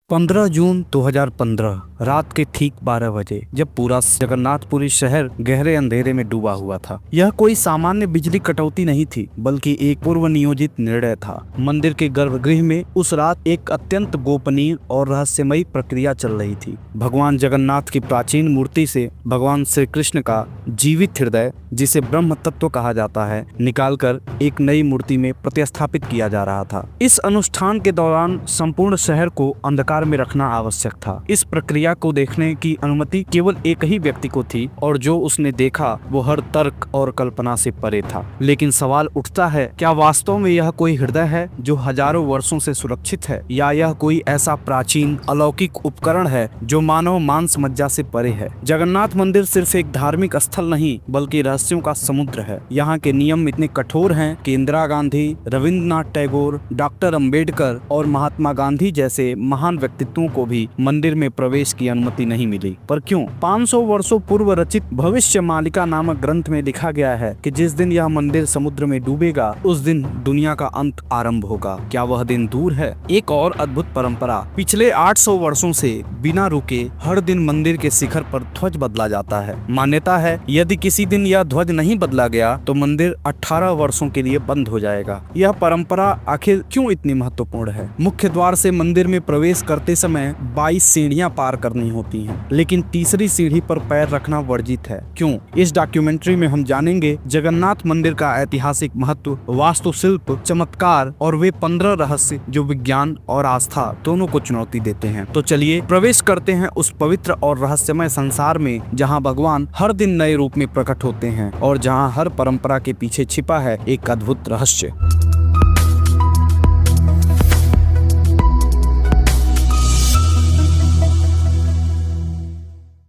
15 जून 2015 रात के ठीक 12 बजे जब पूरा जगन्नाथपुरी शहर गहरे अंधेरे में डूबा हुआ था। यह कोई सामान्य बिजली कटौती नहीं थी, बल्कि एक पूर्व नियोजित निर्णय था। मंदिर के गर्भगृह में उस रात एक अत्यंत गोपनीय और रहस्यमयी प्रक्रिया चल रही थी। भगवान जगन्नाथ की प्राचीन मूर्ति से भगवान श्री कृष्ण का जीवित हृदय, जिसे ब्रह्म तत्व कहा जाता है, निकालकर एक नई मूर्ति में प्रतिस्थापित किया जा रहा था। इस अनुष्ठान के दौरान संपूर्ण शहर को अंधकार में रखना आवश्यक था। इस प्रक्रिया को देखने की अनुमति केवल एक ही व्यक्ति को थी, और जो उसने देखा वो हर तर्क और कल्पना से परे था। लेकिन सवाल उठता है, क्या वास्तव में यह कोई हृदय है जो हजारों वर्षों से सुरक्षित है, या यह कोई ऐसा प्राचीन अलौकिक उपकरण है जो मानव मांस मज्जा से परे है? जगन्नाथ मंदिर सिर्फ एक धार्मिक स्थल नहीं, बल्कि रहस्यों का समुद्र है। यहाँ के नियम इतने कठोर हैं कि इंदिरा गांधी, रविंद्रनाथ टैगोर, डॉक्टर अंबेडकर और महात्मा गांधी जैसे महान व्यक्तित्वों को भी मंदिर में प्रवेश की अनुमति नहीं मिली। पर क्यों? 500 वर्षों पूर्व रचित भविष्य मालिका नामक ग्रंथ में लिखा गया है कि जिस दिन यह मंदिर समुद्र में डूबेगा, उस दिन दुनिया का अंत आरंभ होगा। क्या वह दिन दूर है? एक और अद्भुत परंपरा। पिछले 800 वर्षों से बिना रुके हर दिन मंदिर के शिखर पर ध्वज बदला जाता है। मान्यता है, यदि किसी दिन यह ध्वज नहीं बदला गया तो मंदिर 18 वर्षों के लिए बंद हो जाएगा। यह परंपरा आखिर क्यों इतनी महत्वपूर्ण है? मुख्य द्वार से मंदिर में प्रवेश करते समय 22 सीढ़ियां पार करनी होती हैं, लेकिन तीसरी सीढ़ी पर पैर रखना वर्जित है। क्यों? इस डॉक्यूमेंट्री में हम जानेंगे जगन्नाथ मंदिर का ऐतिहासिक महत्व, वास्तुशिल्प चमत्कार और वे 15 रहस्य जो विज्ञान और आस्था दोनों को चुनौती देते हैं। तो चलिए प्रवेश करते हैं उस पवित्र और रहस्यमय संसार में, जहां भगवान हर दिन नए रूप में प्रकट होते हैं और जहां हर परंपरा के पीछे छिपा है एक अद्भुत रहस्य।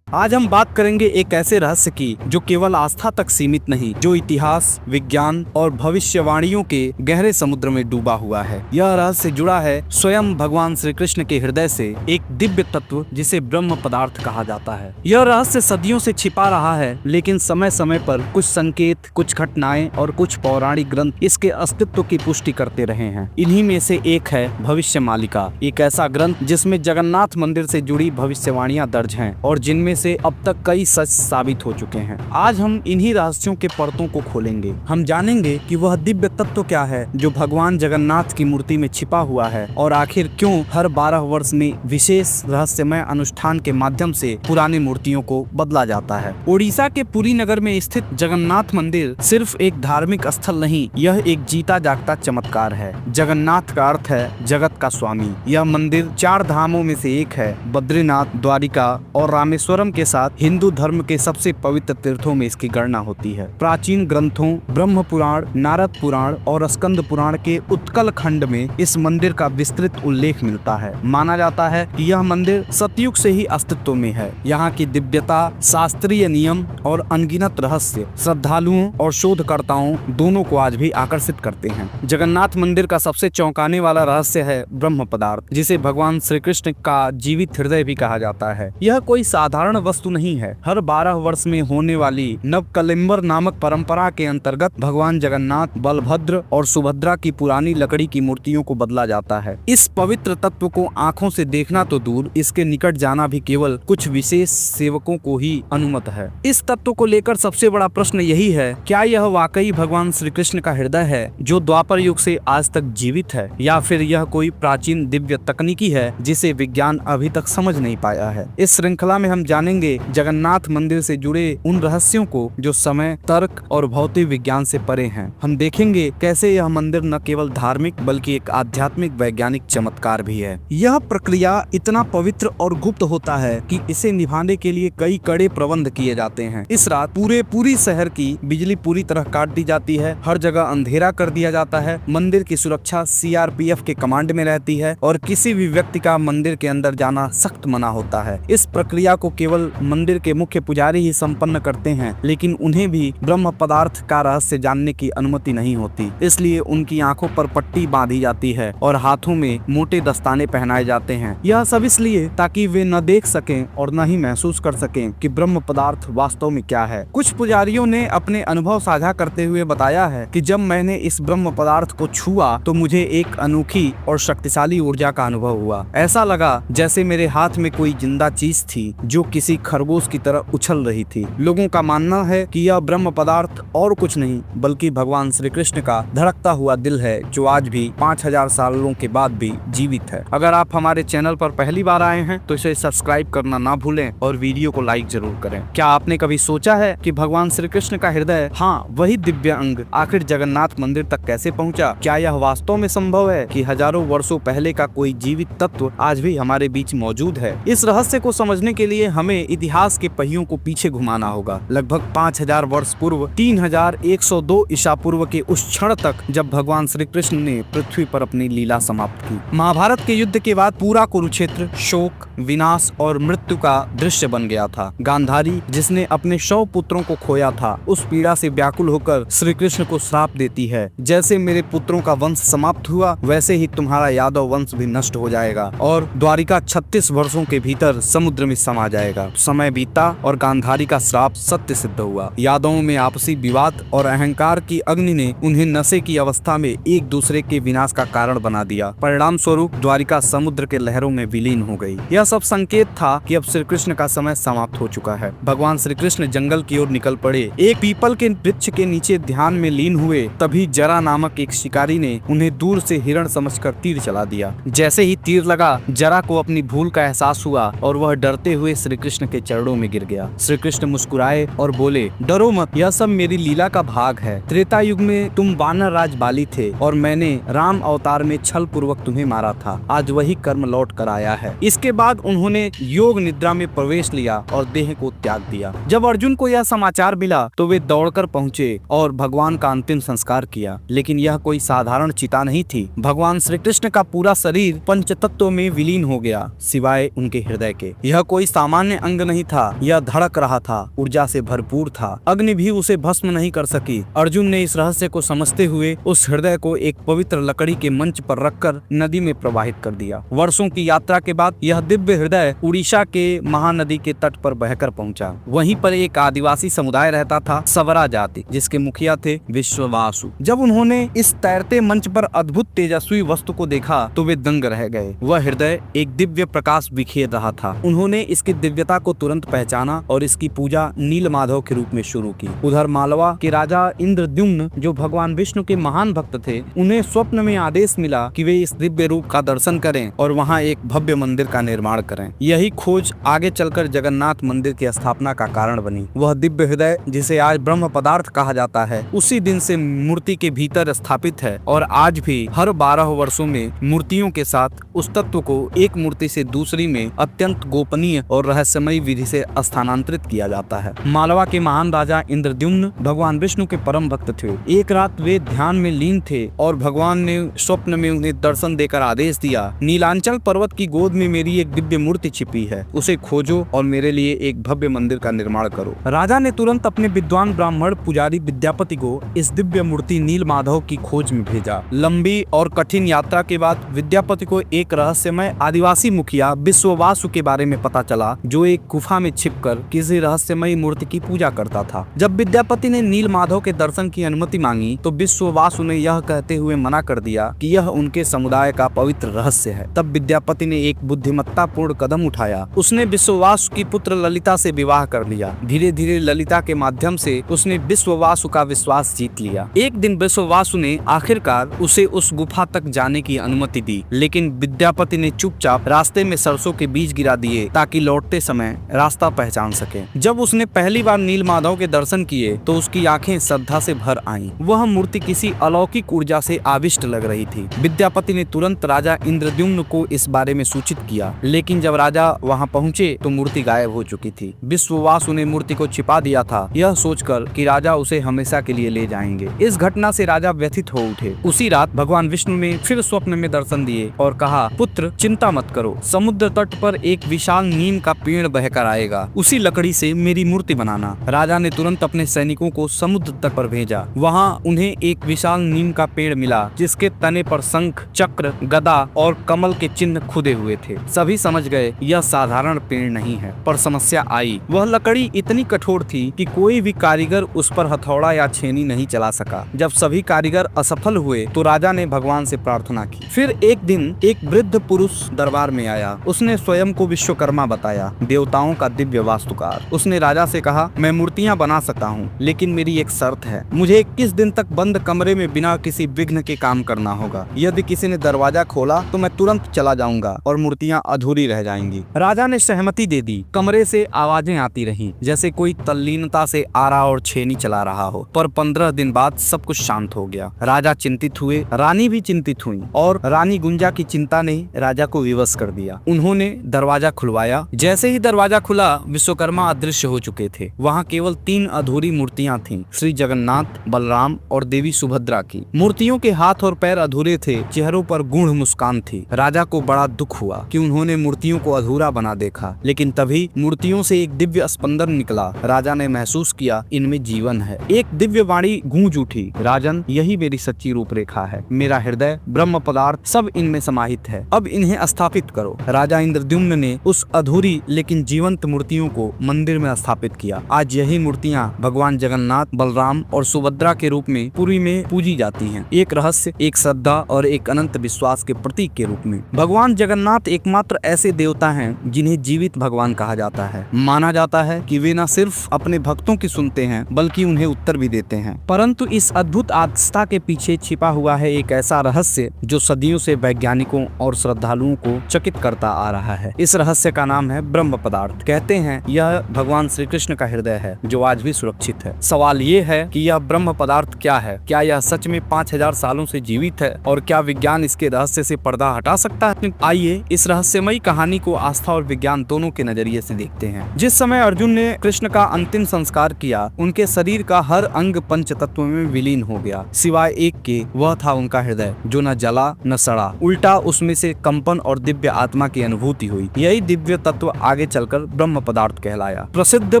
आज हम बात करेंगे एक ऐसे रहस्य की जो केवल आस्था तक सीमित नहीं, जो इतिहास, विज्ञान और भविष्यवाणियों के गहरे समुद्र में डूबा हुआ है। यह रहस्य जुड़ा है स्वयं भगवान श्री कृष्ण के हृदय से, एक दिव्य तत्व जिसे ब्रह्म पदार्थ कहा जाता है। यह रहस्य सदियों से छिपा रहा है, लेकिन समय समय पर कुछ संकेत, कुछ घटनाएं और कुछ पौराणिक ग्रंथ इसके अस्तित्व की पुष्टि करते रहे हैं। इन्हीं में से एक है भविष्य मालिका, एक ऐसा ग्रंथ जिसमें जगन्नाथ मंदिर से जुड़ी भविष्यवाणियां दर्ज हैं और जिनमें से अब तक कई सच साबित हो चुके हैं। आज हम इन्हीं रहस्यों के परतों को खोलेंगे। हम जानेंगे कि वह दिव्य तत्व क्या है जो भगवान जगन्नाथ की मूर्ति में छिपा हुआ है, और आखिर क्यों हर 12 वर्ष में विशेष रहस्यमय अनुष्ठान के माध्यम से पुरानी मूर्तियों को बदला जाता है। ओडिशा के पुरी नगर में स्थित जगन्नाथ मंदिर सिर्फ एक धार्मिक स्थल नहीं, यह एक जीता जागता चमत्कार है। जगन्नाथ का अर्थ है जगत का स्वामी। यह मंदिर 4 धामों में से एक है। बद्रीनाथ, द्वारिका और रामेश्वरम के साथ हिंदू धर्म के सबसे पवित्र तीर्थों में इसकी गणना होती है। प्राचीन ग्रंथों ब्रह्म पुराण, नारद पुराण और स्कंद पुराण के उत्कल खंड में इस मंदिर का विस्तृत उल्लेख मिलता है। माना जाता है कि यह मंदिर सतयुग से ही अस्तित्व में है। यहाँ की दिव्यता, शास्त्रीय नियम और अनगिनत रहस्य श्रद्धालुओं और शोधकर्ताओं दोनों को आज भी आकर्षित करते हैं। जगन्नाथ मंदिर का सबसे चौंकाने वाला रहस्य है ब्रह्म पदार्थ, जिसे भगवान श्री कृष्ण का जीवित हृदय भी कहा जाता है। यह कोई साधारण वस्तु नहीं है। हर 12 वर्ष में होने वाली नवकलेम्बर नामक परंपरा के अंतर्गत भगवान जगन्नाथ, बलभद्र और सुभद्रा की पुरानी लकड़ी की मूर्तियों को बदला जाता है। इस पवित्र तत्व को आंखों से देखना तो दूर, इसके निकट जाना भी केवल कुछ विशेष सेवकों को ही अनुमत है। इस तत्व को लेकर सबसे बड़ा प्रश्न यही है, क्या यह वाकई भगवान श्री कृष्ण का हृदय है जो द्वापर युग से आज तक जीवित है, या फिर यह कोई प्राचीन दिव्य तकनीकी है जिसे विज्ञान अभी तक समझ नहीं पाया है। इस श्रृंखला में हम जानेंगे जगन्नाथ मंदिर से जुड़े उन रहस्यों को जो समय, तर्क और भौतिक विज्ञान से परे हैं। हम देखेंगे कैसे यह मंदिर न केवल धार्मिक बल्कि एक आध्यात्मिक वैज्ञानिक चमत्कार भी है। यह प्रक्रिया इतना पवित्र और गुप्त होता है कि इसे निभाने के लिए कई कड़े प्रबंध किए जाते हैं। इस रात पूरी शहर की बिजली पूरी तरह काट दी जाती है, हर जगह अंधेरा कर दिया जाता है। मंदिर की सुरक्षा CRPF के कमांड में रहती है और किसी भी व्यक्ति का मंदिर के अंदर जाना सख्त मना होता है। इस प्रक्रिया को केवल केवल मंदिर के मुख्य पुजारी ही संपन्न करते हैं, लेकिन उन्हें भी ब्रह्म पदार्थ का रहस्य जानने की अनुमति नहीं होती। इसलिए उनकी आंखों पर पट्टी बांधी जाती है और हाथों में मोटे दस्ताने पहनाए जाते हैं। यह सब इसलिए ताकि वे न देख सकें और न ही महसूस कर सकें कि ब्रह्म पदार्थ वास्तव में क्या है। कुछ पुजारियों ने अपने अनुभव साझा करते हुए बताया है कि जब मैंने इस ब्रह्म पदार्थ को छुआ तो मुझे एक अनोखी और शक्तिशाली ऊर्जा का अनुभव हुआ। ऐसा लगा जैसे मेरे हाथ में कोई जिंदा चीज थी जो किसी खरगोश की तरह उछल रही थी। लोगों का मानना है कि यह ब्रह्म पदार्थ और कुछ नहीं बल्कि भगवान श्री कृष्ण का धड़कता हुआ दिल है, जो आज भी 5000 सालों के बाद भी जीवित है। अगर आप हमारे चैनल पर पहली बार आए हैं तो इसे सब्सक्राइब करना ना भूलें और वीडियो को लाइक जरूर करें। क्या आपने कभी सोचा है कि भगवान श्री कृष्ण का हृदय, हाँ वही दिव्य अंग, आखिर जगन्नाथ मंदिर तक कैसे पहुंचा? क्या यह वास्तव में संभव है कि हजारों वर्षों पहले का कोई जीवित तत्व आज भी हमारे बीच मौजूद है? इस रहस्य को समझने के लिए हमें इतिहास के पहियों को पीछे घुमाना होगा। लगभग 5000 वर्ष पूर्व 3102 ईसा पूर्व के उस क्षण तक जब भगवान श्री कृष्ण ने पृथ्वी पर अपनी लीला समाप्त की। महाभारत के युद्ध के बाद पूरा कुरुक्षेत्र शोक, विनाश और मृत्यु का दृश्य बन गया था। गांधारी, जिसने अपने 100 पुत्रों को खोया था, उस पीड़ा से व्याकुल होकर श्री कृष्ण को श्राप देती है, जैसे मेरे पुत्रों का वंश समाप्त हुआ वैसे ही तुम्हारा यादव वंश भी नष्ट हो जाएगा और द्वारिका 36 वर्षों के भीतर समुद्र में समा जाएगा। समय बीता और गांधारी का श्राप सत्य सिद्ध हुआ। यादवों में आपसी विवाद और अहंकार की अग्नि ने उन्हें नशे की अवस्था में एक दूसरे के विनाश का कारण बना दिया। परिणाम स्वरूप द्वारिका समुद्र के लहरों में विलीन हो गई। यह सब संकेत था कि अब श्री कृष्ण का समय समाप्त हो चुका है। भगवान श्री कृष्ण जंगल की ओर निकल पड़े। एक पीपल के वृक्ष के नीचे ध्यान में लीन हुए। तभी जरा नामक एक शिकारी ने उन्हें दूर से हिरण समझकर तीर चला दिया। जैसे ही तीर लगा, जरा को अपनी भूल का एहसास हुआ और वह डरते हुए श्री कृष्ण के चरणों में गिर गया। श्री कृष्ण मुस्कुराए और बोले, डरो मत, यह सब मेरी लीला का भाग है। त्रेता युग में तुम वानर राज बाली थे और मैंने राम अवतार में छल पूर्वक तुम्हें मारा था। आज वही कर्म लौट कर आया है। इसके बाद उन्होंने योग निद्रा में प्रवेश लिया और देह को त्याग दिया। जब अर्जुन को यह समाचार मिला तो वे दौड़कर पहुंचे और भगवान का अंतिम संस्कार किया। लेकिन यह कोई साधारण चिता नहीं थी। भगवान श्री कृष्ण का पूरा शरीर पंच तत्वों में विलीन हो गया, सिवाय उनके हृदय के। यह कोई सामान्य अंग नहीं था, यह धड़क रहा था, ऊर्जा से भरपूर था। अग्नि भी उसे भस्म नहीं कर सकी। अर्जुन ने इस रहस्य को समझते हुए उस हृदय को एक पवित्र लकड़ी के मंच पर रखकर नदी में प्रवाहित कर दिया। वर्षों की यात्रा के बाद यह दिव्य हृदय उड़ीसा के महानदी के तट पर बहकर पहुंचा। वहीं पर एक आदिवासी समुदाय रहता था, सवरा जाति, जिसके मुखिया थे विश्ववासु। जब उन्होंने इस तैरते मंच पर अद्भुत तेजस्वी वस्तु को देखा तो वे दंग रह गए। वह हृदय एक दिव्य प्रकाश बिखेर रहा था। उन्होंने इसकी दिव्यता को तुरंत पहचाना और इसकी पूजा नील माधव के रूप में शुरू की। उधर मालवा के राजा इंद्रद्युम्न, जो भगवान विष्णु के महान भक्त थे, उन्हें स्वप्न में आदेश मिला कि वे इस दिव्य रूप का दर्शन करें और वहां एक भव्य मंदिर का निर्माण करें। यही खोज आगे चलकर जगन्नाथ मंदिर की स्थापना का कारण बनी। वह दिव्य हृदय, जिसे आज ब्रह्म पदार्थ कहा जाता है, उसी दिन से मूर्ति के भीतर स्थापित है और आज भी हर 12 वर्षों में मूर्तियों के साथ उस तत्व को एक मूर्ति से दूसरी में अत्यंत गोपनीय और रहस्यमयी विधि से स्थानांतरित किया जाता है। मालवा के महान राजा इंद्रद्युम्न भगवान विष्णु के परम भक्त थे। एक रात वे ध्यान में लीन थे और भगवान ने स्वप्न में उन्हें दर्शन देकर आदेश दिया, नीलांचल पर्वत की गोद में मेरी एक दिव्य मूर्ति छिपी है, उसे खोजो और मेरे लिए एक भव्य मंदिर का निर्माण करो। राजा ने तुरंत अपने विद्वान ब्राह्मण पुजारी विद्यापति को इस दिव्य मूर्ति नील माधव की खोज में भेजा। लंबी और कठिन यात्रा के बाद विद्यापति को एक रहस्यमय आदिवासी मुखिया विश्ववासु के बारे में पता चला, जो एक गुफा में छिपकर किसी रहस्यमय मूर्ति की पूजा करता था। जब विद्यापति ने नील माधव के दर्शन की अनुमति मांगी तो विश्ववासु ने यह कहते हुए मना कर दिया कि यह उनके समुदाय का पवित्र रहस्य है। तब विद्यापति ने एक बुद्धिमत्तापूर्ण कदम उठाया। उसने विश्ववासु की पुत्र ललिता से विवाह कर लिया। धीरे धीरे ललिता के माध्यम से उसने विश्ववासु का विश्वास जीत लिया। एक दिन विश्ववासु ने आखिरकार उसे उस गुफा तक जाने की अनुमति दी, लेकिन विद्यापति ने चुपचाप रास्ते में सरसों के बीज गिरा दिए ताकि लौटते समय रास्ता पहचान सके। जब उसने पहली बार नील माधव के दर्शन किए तो उसकी आंखें श्रद्धा से भर आईं। वह मूर्ति किसी अलौकिक ऊर्जा से आविष्ट लग रही थी। विद्यापति ने तुरंत राजा इंद्रद्युम्न को इस बारे में सूचित किया, लेकिन जब राजा वहां पहुंचे तो मूर्ति गायब हो चुकी थी। विश्ववासु ने मूर्ति को छिपा दिया था, यह सोचकर कि राजा उसे हमेशा के लिए ले जाएंगे। इस घटना से राजा व्यथित हो उठे। उसी रात भगवान विष्णु ने फिर स्वप्न में दर्शन दिए और कहा, पुत्र चिंता मत करो, समुद्र तट पर एक विशाल नीम का पेड़ पेड़ बहकर आएगा, उसी लकड़ी से मेरी मूर्ति बनाना। राजा ने तुरंत अपने सैनिकों को समुद्र तट पर भेजा। वहाँ उन्हें एक विशाल नीम का पेड़ मिला जिसके तने पर शंख, चक्र, गदा और कमल के चिन्ह खुदे हुए थे। सभी समझ गए यह साधारण पेड़ नहीं है। पर समस्या आई। वह लकड़ी इतनी कठोर थी कि कोई भी कारीगर उस पर हथौड़ा या छेनी नहीं चला सका। जब सभी कारीगर असफल हुए तो राजा ने भगवान से प्रार्थना की। फिर एक दिन एक वृद्ध पुरुष दरबार में आया। उसने स्वयं को विश्वकर्मा बताया, देवताओं का दिव्य वास्तुकार। उसने राजा से कहा, मैं मूर्तियां बना सकता हूँ, लेकिन मेरी एक शर्त है। मुझे 21 दिन तक बंद कमरे में बिना किसी विघ्न के काम करना होगा। यदि किसी ने दरवाजा खोला तो मैं तुरंत चला जाऊंगा और मूर्तियां अधूरी रह जाएंगी। राजा ने सहमति दे दी। कमरे से आवाजें आती रहीं, जैसे कोई तल्लीनता से आरा और छेनी चला रहा हो। पर 15 दिन बाद सब कुछ शांत हो गया। राजा चिंतित हुए, रानी भी चिंतित हुई और रानी गुंजा की चिंता ने राजा को विवश कर दिया। उन्होंने दरवाजा खुलवाया। जैसे ही दरवाजा खुला, विश्वकर्मा अदृश्य हो चुके थे। वहाँ केवल 3 अधूरी मूर्तियां थीं, श्री जगन्नाथ, बलराम और देवी सुभद्रा की। मूर्तियों के हाथ और पैर अधूरे थे, चेहरों पर गूढ़ मुस्कान थी। राजा को बड़ा दुख हुआ कि उन्होंने मूर्तियों को अधूरा बना देखा, लेकिन तभी मूर्तियों से एक दिव्य स्पंदन निकला। राजा ने महसूस किया इनमें जीवन है। एक दिव्य वाणी गूंज उठी, राजन, यही मेरी सच्ची रूपरेखा है। मेरा हृदय, ब्रह्म पदार्थ सब इनमें समाहित है। अब इन्हें स्थापित करो। राजा इंद्रद्युम्न ने उस अधूरी लेकिन जीवंत मूर्तियों को मंदिर में स्थापित किया। आज यही मूर्तियां भगवान जगन्नाथ, बलराम और सुभद्रा के रूप में पुरी में पूजी जाती हैं। एक रहस्य, एक श्रद्धा और एक अनंत विश्वास के प्रतीक के रूप में। भगवान जगन्नाथ एकमात्र ऐसे देवता हैं जिन्हें जीवित भगवान कहा जाता है। माना जाता है कि वे न सिर्फ अपने भक्तों की सुनते हैं बल्कि उन्हें उत्तर भी देते हैं। परंतु इस अद्भुत आस्था के पीछे छिपा हुआ है एक ऐसा रहस्य जो सदियों से वैज्ञानिकों और श्रद्धालुओं को चकित करता आ रहा है। इस रहस्य का नाम है ब्रह्म पदार्थ। कहते हैं यह भगवान श्री कृष्ण का हृदय है जो आज भी सुरक्षित है। सवाल ये है कि यह ब्रह्म पदार्थ क्या है? क्या यह सच में 5000 सालों से जीवित है? और क्या विज्ञान इसके रहस्य से पर्दा हटा सकता है? आइए इस रहस्यमयी कहानी को आस्था और विज्ञान दोनों के नजरिए से देखते हैं। जिस समय अर्जुन ने कृष्ण का अंतिम संस्कार किया, उनके शरीर का हर अंग पंच तत्व में विलीन हो गया, सिवाय एक के। वह था उनका हृदय, जो न जला न सड़ा, उल्टा उसमें से कंपन और दिव्य आत्मा की अनुभूति हुई। यही दिव्य तत्व आगे चलकर ब्रह्म पदार्थ कहलाया। प्रसिद्ध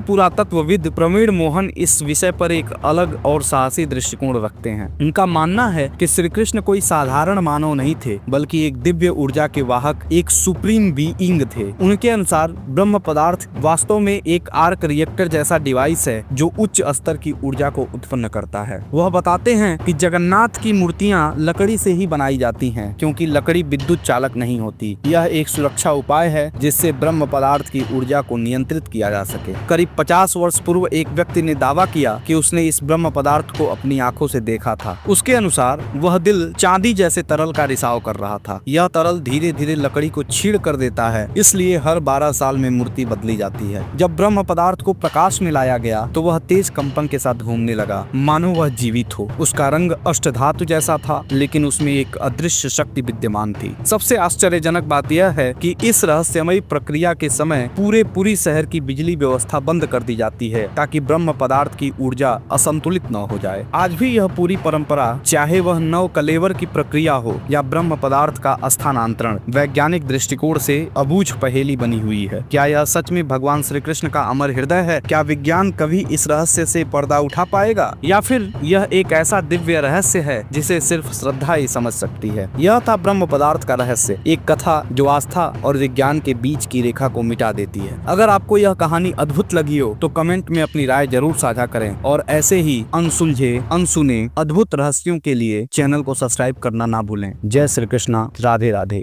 पुरातत्वविद प्रवीण मोहन इस विषय पर एक अलग और साहसी दृष्टिकोण रखते हैं। उनका मानना है कि श्री कृष्ण कोई साधारण मानव नहीं थे, बल्कि एक दिव्य ऊर्जा के वाहक, एक सुप्रीम बीइंग थे। उनके अनुसार ब्रह्म पदार्थ वास्तव में एक आर्क रिएक्टर जैसा डिवाइस है जो उच्च स्तर की ऊर्जा को उत्पन्न करता है। वह बताते हैं कि जगन्नाथ की मूर्तियां लकड़ी से ही बनाई जाती हैं, क्योंकि लकड़ी विद्युत चालक नहीं होती। यह एक सुरक्षा उपाय है जिससे ब्रह्म पदार्थ की ऊर्जा को नियंत्रित किया जा सके। करीब 50 वर्ष पूर्व एक व्यक्ति ने दावा किया कि उसने इस ब्रह्म पदार्थ को अपनी आंखों से देखा था। उसके अनुसार वह दिल चांदी जैसे तरल का रिसाव कर रहा था। यह तरल धीरे धीरे लकड़ी को छीड़ कर देता है, इसलिए हर 12 साल में मूर्ति बदली जाती है। जब ब्रह्म पदार्थ को प्रकाश में लाया गया तो वह तेज कंपन के साथ घूमने लगा, मानो वह जीवित हो। उसका रंग अष्टधातु जैसा था, लेकिन उसमें एक अदृश्य शक्ति विद्यमान थी। सबसे आश्चर्यजनक बात यह है कि इस रहस्यमयी प्रक्रिया के समय पूरी शहर की बिजली व्यवस्था बंद कर दी जाती है, ताकि ब्रह्म पदार्थ की ऊर्जा असंतुलित न हो जाए। आज भी यह पूरी परंपरा, चाहे वह नव कलेवर की प्रक्रिया हो या ब्रह्म पदार्थ का स्थानांतरण, वैज्ञानिक दृष्टिकोण से अबूझ पहेली बनी हुई है। क्या यह सच में भगवान श्री कृष्ण का अमर हृदय है? क्या विज्ञान कभी इस रहस्य से पर्दा उठा पाएगा, या फिर यह एक ऐसा दिव्य रहस्य है जिसे सिर्फ श्रद्धा ही समझ सकती है? यह था ब्रह्म पदार्थ का रहस्य, एक कथा जो आस्था और विज्ञान के बीच की रेखा को मिटा देती है। अगर आपको यह कहानी अद्भुत लगी हो तो कमेंट में अपनी राय जरूर साझा करें, और ऐसे ही अनसुलझे, अनसुने, अद्भुत रहस्यों के लिए चैनल को सब्सक्राइब करना ना भूलें। जय श्री कृष्णा, राधे राधे।